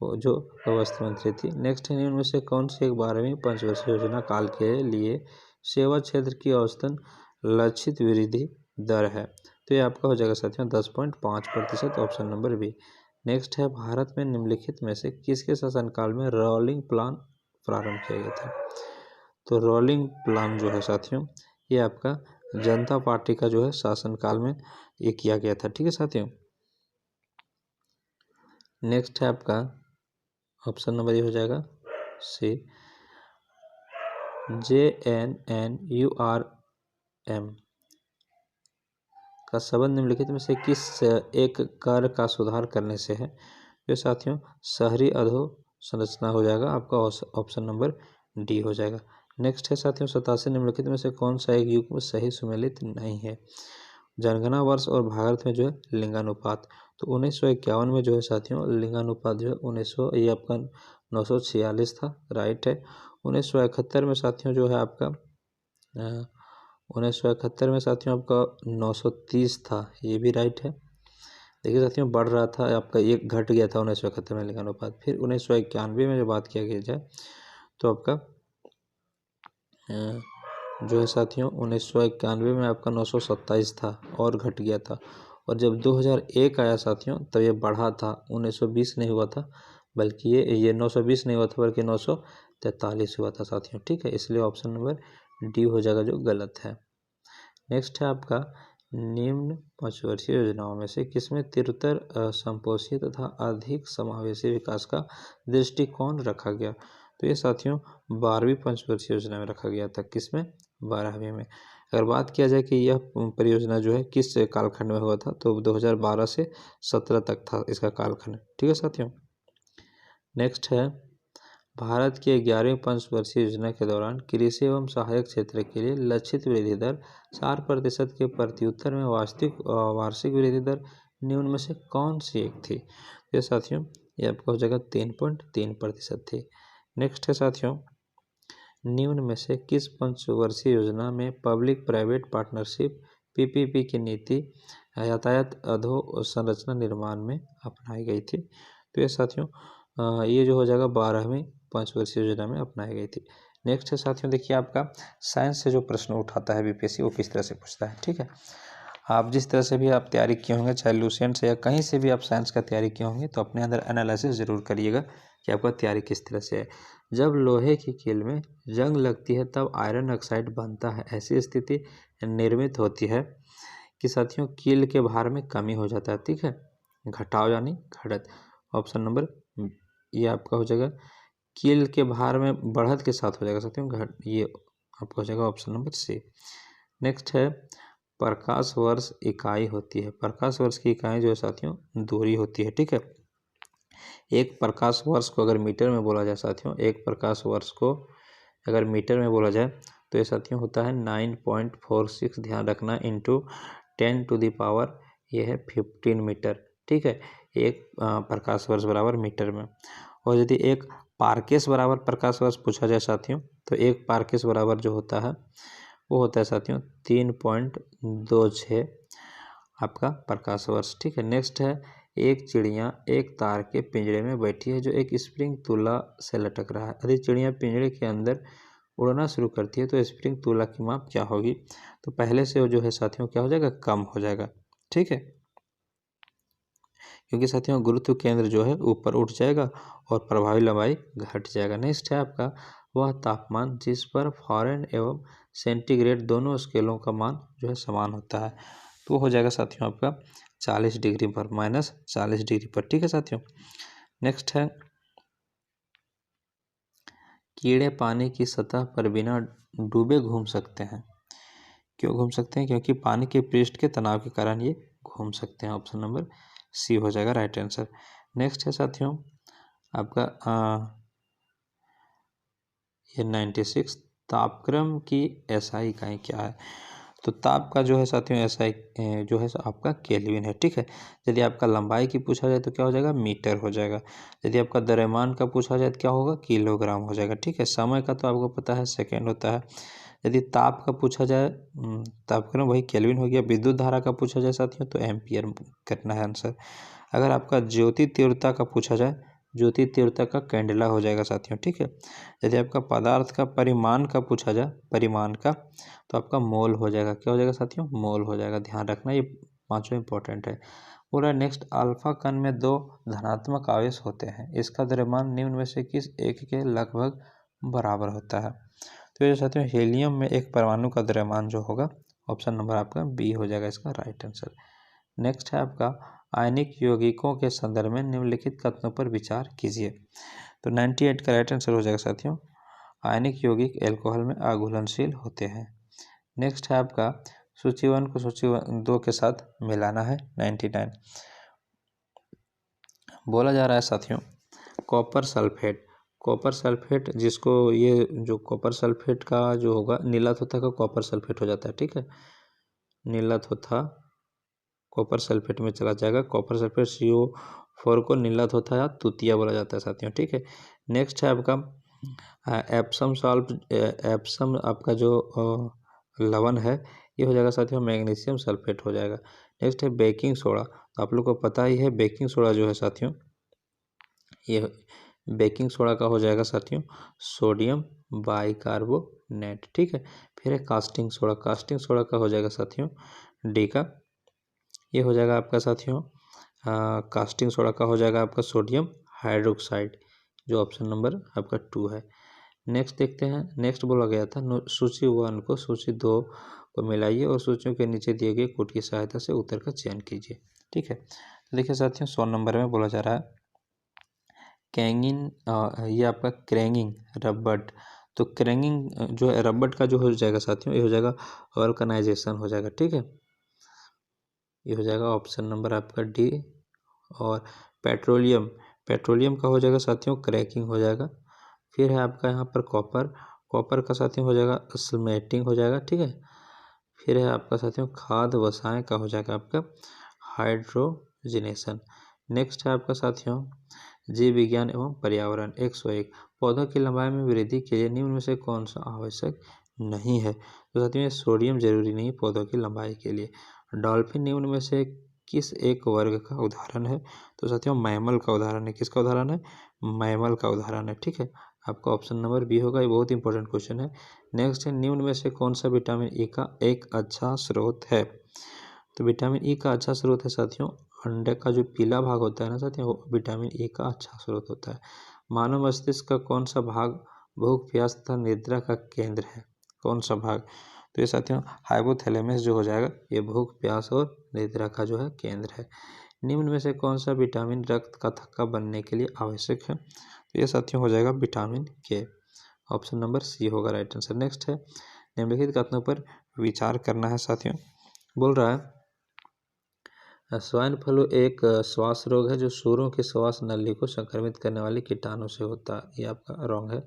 जो वस्त्र मंत्री थी। नेक्स्ट है, इनमें से कौन सी एक 12वीं पंचवर्षीय योजना काल के लिए सेवा क्षेत्र की औसतन लक्षित वृद्धि दर है? तो ये आपका हो जाएगा साथियों 10.5%, ऑप्शन नंबर बी। नेक्स्ट है, भारत में निम्नलिखित में से किसके शासनकाल में रोलिंग प्लान प्रारंभ किया गया था? तो रोलिंग प्लान जो है साथियों ये आपका जनता पार्टी का जो है शासनकाल में ये किया गया था। ठीक है साथियों, नेक्स्ट है आपका ऑप्शन नंबर ये हो जाएगा सी, JNNURM का संबंध निम्नलिखित में से किस एक कर का सुधार करने से है? तो साथियों शहरी अधोसंरचना हो जाएगा आपका ऑप्शन नंबर डी हो जाएगा। नेक्स्ट है साथियों 87 निम्नलिखित में से कौन सा एक युग में सही सुमेलित नहीं है? जनगणना वर्ष और भारत में जो है लिंगानुपात। तो 1951 में जो है साथियों लिंगानुपात जो है 1900 ये आपका 946 था राइट है। 1971 में साथियों जो है आपका 1971 में साथियों आपका 930 था, ये भी राइट है। देखिए साथियों बढ़ रहा था आपका, एक घट गया था 1971 में लिंगानुपात। फिर 1991 में जो बात किया गया जाए तो आपका जो है साथियों 1991 में आपका 927 था और घट गया था। और जब 2001 आया साथियों तब ये बढ़ा था, 1920 नहीं हुआ था बल्कि ये 920 नहीं हुआ था बल्कि 943 हुआ था साथियों। ठीक है, इसलिए ऑप्शन नंबर डी हो जाएगा जो गलत है। नेक्स्ट है आपका निम्न पंचवर्षीय योजनाओं में से किसमें तिरुत्तर संपोषी तथा अधिक समावेशी विकास का दृष्टिकोण रखा गया? तो ये साथियों 12वीं पंचवर्षीय योजना में रखा गया था। किसमें? 12वीं में। अगर बात किया जाए कि यह परियोजना जो है किस कालखंड में हुआ था तो 2012 से 17 तक था इसका कालखंड। ठीक है साथियों, नेक्स्ट है भारत की 11वीं पंचवर्षीय योजना के दौरान कृषि एवं सहायक क्षेत्र के लिए लक्षित वृद्धि दर 4% के प्रत्युत्तर में वार्षिक वृद्धि दर निम्न में से कौन सी एक थी? ये साथियों ये आपका हो जाएगा 3.3% थी। नेक्स्ट है साथियों निम्न में से किस पंचवर्षीय योजना में पब्लिक प्राइवेट पार्टनरशिप PPP की नीति यातायात अधोसंरचना निर्माण में अपनाई गई थी? तो ये साथियों ये जो हो जाएगा 12वीं पंचवर्षीय योजना में अपनाई गई थी। नेक्स्ट है साथियों देखिए आपका साइंस से जो प्रश्न उठाता है BPSC वो किस तरह से पूछता है। ठीक है, आप जिस तरह से भी आप तैयारी किए होंगे चाहे लूसेंट से या कहीं से भी आप साइंस का तैयारी किए होंगे तो अपने अंदर एनालिसिस ज़रूर करिएगा कि आपका तैयारी किस तरह से है। जब लोहे की कील में जंग लगती है तब आयरन ऑक्साइड बनता है, ऐसी स्थिति निर्मित होती है कि साथियों कील के भार में कमी हो जाता है। ठीक है, घटाव यानी घटत। ऑप्शन नंबर ये आपका हो जाएगा कील के भार में बढ़त के साथ हो जाएगा साथियों ये आपका हो जाएगा ऑप्शन नंबर सी। नेक्स्ट है प्रकाश वर्ष इकाई होती है। प्रकाश वर्ष की इकाई जो है साथियों दूरी होती है। ठीक है, एक प्रकाश वर्ष को अगर मीटर में बोला जाए साथियों, एक प्रकाश वर्ष को अगर मीटर में बोला जाए तो ये साथियों होता है 9.46, ध्यान रखना, इंटू 10 टू द पावर ये है 15 मीटर। ठीक है, एक प्रकाश वर्ष बराबर मीटर में। और यदि एक पार्केस बराबर प्रकाश वर्ष पूछा जाए साथियों तो एक पार्केस बराबर जो होता है वो होता है साथियों 3.26 आपका प्रकाश वर्ष। ठीक है, नेक्स्ट है एक चिड़िया एक तार के पिंजरे में बैठी है जो एक स्प्रिंग तुला से लटक रहा है। यदि चिड़िया पिंजरे के अंदर उड़ना शुरू करती है तो स्प्रिंग तुला की माप क्या होगी? तो पहले से जो है साथियों क्या हो जाएगा? कम हो जाएगा। ठीक है, क्योंकि साथियों गुरुत्व केंद्र जो है ऊपर उठ जाएगा और प्रभावी लंबाई घट जाएगा। नेक्स्ट है आपका वह तापमान जिस पर फ़ारेनहाइट एवं सेंटीग्रेड दोनों स्केलों का मान जो है समान होता है, तो हो जाएगा साथियों आपका 40 डिग्री पर माइनस 40 डिग्री पर। ठीक है साथियों, नेक्स्ट है कीड़े पानी की सतह पर बिना डूबे घूम सकते हैं। क्यों घूम सकते हैं? क्योंकि पानी के पृष्ठ के तनाव के कारण ये घूम सकते हैं। ऑप्शन नंबर सी हो जाएगा राइट आंसर। नेक्स्ट है साथियों आपका ये 96 तापक्रम की एसआई इकाई क्या है? तो ताप का जो है साथियों एसआई जो है आपका केल्विन है। ठीक है, यदि आपका लंबाई की पूछा जाए तो क्या हो जाएगा? मीटर हो जाएगा। यदि आपका द्रव्यमान का पूछा जाए तो क्या होगा? किलोग्राम हो जाएगा। ठीक है, समय का तो आपको पता है सेकेंड होता है। यदि ताप का पूछा जाए तापक्रम वही केल्विन हो गया। विद्युत धारा का पूछा जाए साथियों तो एम्पियर करना है आंसर। अगर आपका ज्योति तीव्रता का पूछा जाए, ज्योति तीव्रता का कैंडेला हो जाएगा साथियों। ठीक है, यदि आपका पदार्थ का परिमाण का पूछा जाए, परिमाण का, तो आपका मोल हो जाएगा। क्या हो जाएगा साथियों? मोल हो जाएगा। ध्यान रखना ये पांचों इंपॉर्टेंट है। पूरा नेक्स्ट अल्फा कण में दो धनात्मक आवेश होते हैं, इसका द्रव्यमान निम्न में से किस एक के लगभग बराबर होता है? तो ये साथियों हीलियम में एक परमाणु का द्रव्यमान जो होगा ऑप्शन नंबर आपका बी हो जाएगा इसका राइट आंसर। नेक्स्ट है आपका आयनिक यौगिकों के संदर्भ में निम्नलिखित कथनों पर विचार कीजिए। तो 98 का राइट आंसर हो जाएगा साथियों आयनिक यौगिक अल्कोहल में अघुलनशील होते हैं। नेक्स्ट है आपका सूची 1 को सूची 2 के साथ मिलाना है। 99 बोला जा रहा है साथियों कॉपर सल्फेट। कॉपर सल्फेट जिसको ये जो कॉपर सल्फेट का जो होगा नीला थोथा का कॉपर सल्फेट हो जाता है। ठीक है, नीला थोथा कॉपर सल्फेट में चला जाएगा। कॉपर सल्फेट CO4 को नीला थोथा या तुतिया बोला जाता है साथियों। ठीक है, नेक्स्ट है आपका एप्सम सॉल्ट। एप्सम आपका जो लवण है ये हो जाएगा साथियों मैग्नीशियम सल्फेट हो जाएगा। नेक्स्ट है बेकिंग सोडा। तो आप लोग को पता ही है बेकिंग सोडा जो है साथियों ये बेकिंग सोडा का हो जाएगा साथियों सोडियम बाइकार्बोनेट। ठीक है, फिर है कास्टिंग सोडा। कास्टिंग सोडा का हो जाएगा साथियों डी का ये हो जाएगा आपका साथियों कास्टिंग सोडा का हो जाएगा आपका सोडियम हाइड्रोक्साइड जो ऑप्शन नंबर आपका 2 है। नेक्स्ट देखते हैं। नेक्स्ट बोला गया था सूची 1 को सूची 2 को मिलाइए और सूचियों के नीचे दिए गए कोड की सहायता से उत्तर का चयन कीजिए। ठीक है, तो देखिए साथियों 100 नंबर में बोला जा रहा है कैंगिन ये आपका क्रैंगिंग रबट। तो क्रैंगिंग जो है रबट का जो हो जाएगा साथियों ये हो जाएगा वल्कनाइजेशन हो जाएगा। ठीक है, ये हो जाएगा ऑप्शन नंबर आपका डी। और पेट्रोलियम, पेट्रोलियम का हो जाएगा साथियों क्रैकिंग हो जाएगा। फिर है आपका यहाँ पर कॉपर, कॉपर का साथियों हो जाएगा स्मेल्टिंग हो जाएगा। ठीक है, फिर है आपका साथियों खाद वसाएं का हो जाएगा आपका हाइड्रोजिनेशन। नेक्स्ट है आपका साथियों जीव विज्ञान एवं पर्यावरण 101 पौधों की लंबाई में वृद्धि के लिए निम्न में से कौन सा आवश्यक नहीं है? तो साथियों सोडियम जरूरी नहीं पौधों की लंबाई के लिए। डॉल्फिन निम्न में से किस एक वर्ग का उदाहरण है? तो साथियों मैमल का उदाहरण है। किसका उदाहरण है? मैमल का उदाहरण है। ठीक है, आपका ऑप्शन नंबर बी होगा। ये बहुत इंपॉर्टेंट क्वेश्चन है। नेक्स्ट है निम्न में से कौन सा विटामिन ई का एक अच्छा स्रोत है? तो विटामिन ई का अच्छा स्रोत है साथियों अंडे का जो पीला भाग होता है ना साथियों वो विटामिन ई का अच्छा स्रोत होता है। मानव मस्तिष्क का कौन सा भाग भूख प्यास तथा निद्रा का केंद्र है? कौन सा भाग? तो ये साथियों हाइपोथैलेमस जो हो जाएगा ये भूख प्यास और निद्रा का जो है केंद्र है। निम्न में से कौन सा विटामिन रक्त का थक्का बनने के लिए आवश्यक है? तो ये साथियों हो जाएगा विटामिन के। ऑप्शन नंबर सी होगा राइट आंसर। नेक्स्ट है निम्नलिखित कथनों पर विचार करना है साथियों। बोल रहा है स्वाइन फ्लू एक श्वास रोग है जो सूरों की श्वास नली को संक्रमित करने वाले कीटाणु से होता है। ये आपका रॉन्ग है।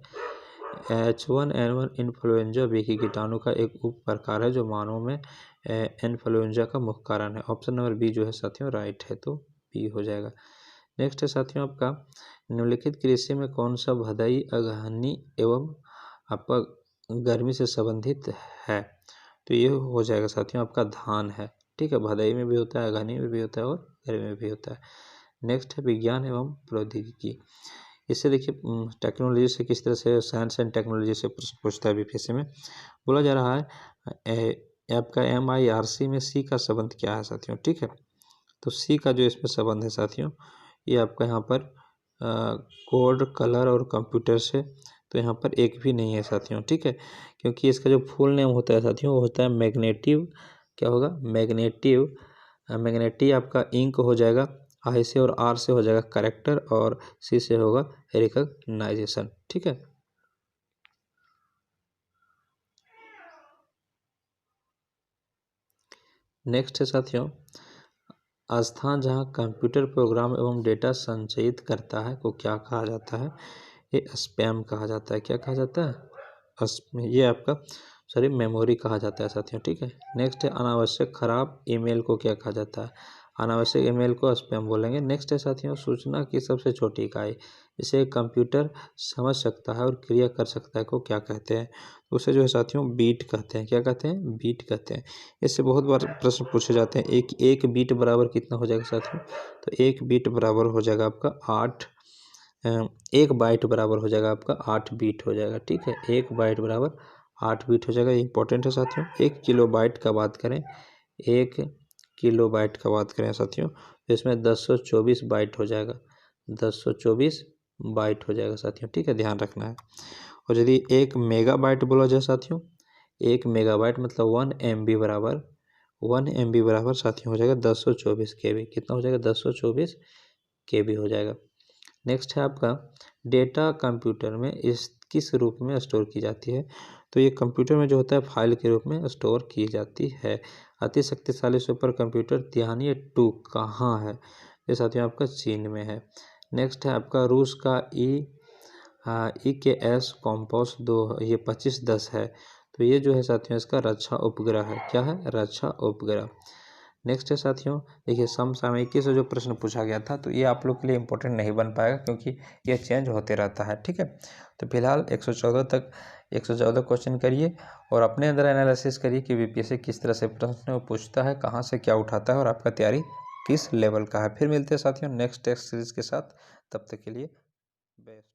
H1N1 इन्फ्लुएंजा बी की कीटाणु का एक उप प्रकार है जो मानवों में इन्फ्लुएंजा का मुख्य कारण है। ऑप्शन नंबर बी जो है साथियों राइट है, तो बी हो जाएगा। नेक्स्ट है साथियों आपका निम्नलिखित कृषि में कौन सा भदई अगहनी एवं आपका गर्मी से संबंधित है, तो ये हो जाएगा साथियों आपका धान है। ठीक है, भदई में भी होता है, घनी में भी होता है और गर्मी में भी होता है। नेक्स्ट है विज्ञान एवं प्रौद्योगिकी। इससे देखिए टेक्नोलॉजी से किस तरह से, साइंस एंड टेक्नोलॉजी से प्रश्न पूछता है बीपीएससी में। बोला जा रहा है आपका MIRC में सी का संबंध क्या है साथियों। ठीक है, तो सी का जो इसमें संबंध है साथियों, ये आपका यहाँ पर कोड, कलर और कंप्यूटर से, तो यहाँ पर एक भी नहीं है साथियों। ठीक है, क्योंकि इसका जो फुल नेम होता है साथियों वो होता है मैग्नेटिव, क्या होगा, मैग्नेटी आपका इंक हो जाएगा, आई से और आर से हो जाएगा करेक्टर और सी से होगा रिकग्नाइजेशन। ठीक है, नेक्स्ट है साथियों स्थान जहां कंप्यूटर प्रोग्राम एवं डेटा संचयित करता है को क्या कहा जाता है, ये स्पैम कहा जाता है। क्या कहा जाता है, ये आपका मेमोरी कहा जाता है साथियों। ठीक है, नेक्स्ट है अनावश्यक खराब ईमेल को क्या कहा जाता है, अनावश्यक ईमेल को स्पैम बोलेंगे। नेक्स्ट है साथियों सूचना की सबसे छोटी इकाई, इसे कंप्यूटर समझ सकता है और क्रिया कर सकता है को क्या कहते हैं, उसे जो है साथियों बीट कहते हैं। क्या कहते हैं, बीट कहते हैं। इससे बहुत बार प्रश्न पूछे जाते हैं, एक बीट बराबर कितना हो जाएगा साथियों, तो एक बीट बराबर हो जाएगा आपका 8, एक बाइट बराबर हो जाएगा आपका 8 बीट हो जाएगा। ठीक है, एक बाइट बराबर 8 बीट हो जाएगा, ये इंपॉर्टेंट है साथियों। 1 किलो बाइट का बात करें, 1 किलो बाइट का बात करें साथियों, तो इसमें 1024 बाइट हो जाएगा, 1024 बाइट हो जाएगा साथियों। ठीक है, ध्यान रखना है। और यदि 1 मेगाबाइट बोला जाए साथियों, 1 मेगाबाइट मतलब 1 MB बराबर साथियों हो जाएगा 1024 KB। कितना हो जाएगा, 1024 KB हो जाएगा। नेक्स्ट है आपका डेटा कंप्यूटर में इस किस रूप में स्टोर की जाती है, तो ये कंप्यूटर में जो होता है फाइल के रूप में स्टोर की जाती है। अति शक्तिशाली सुपर कंप्यूटर तिहानी 2 कहाँ है, ये साथियों आपका चीन में है। नेक्स्ट है आपका रूस का EKS कॉम्पोस 2, ये 2510 है, तो ये जो है साथियों इसका रक्षा उपग्रह है। क्या है, रक्षा उपग्रह। नेक्स्ट है साथियों देखिए समसामयिकी से जो प्रश्न पूछा गया था, तो ये आप लोग के लिए इंपॉर्टेंट नहीं बन पाएगा क्योंकि ये चेंज होते रहता है। ठीक है, तो फिलहाल 114 क्वेश्चन करिए और अपने अंदर एनालिसिस करिए कि बीपीएससी किस तरह से प्रश्न पूछता है, कहाँ से क्या उठाता है और आपका तैयारी किस लेवल का है। फिर मिलते हैं साथियों नेक्स्ट टेस्ट सीरीज के साथ, तब तक के लिए बेस्ट।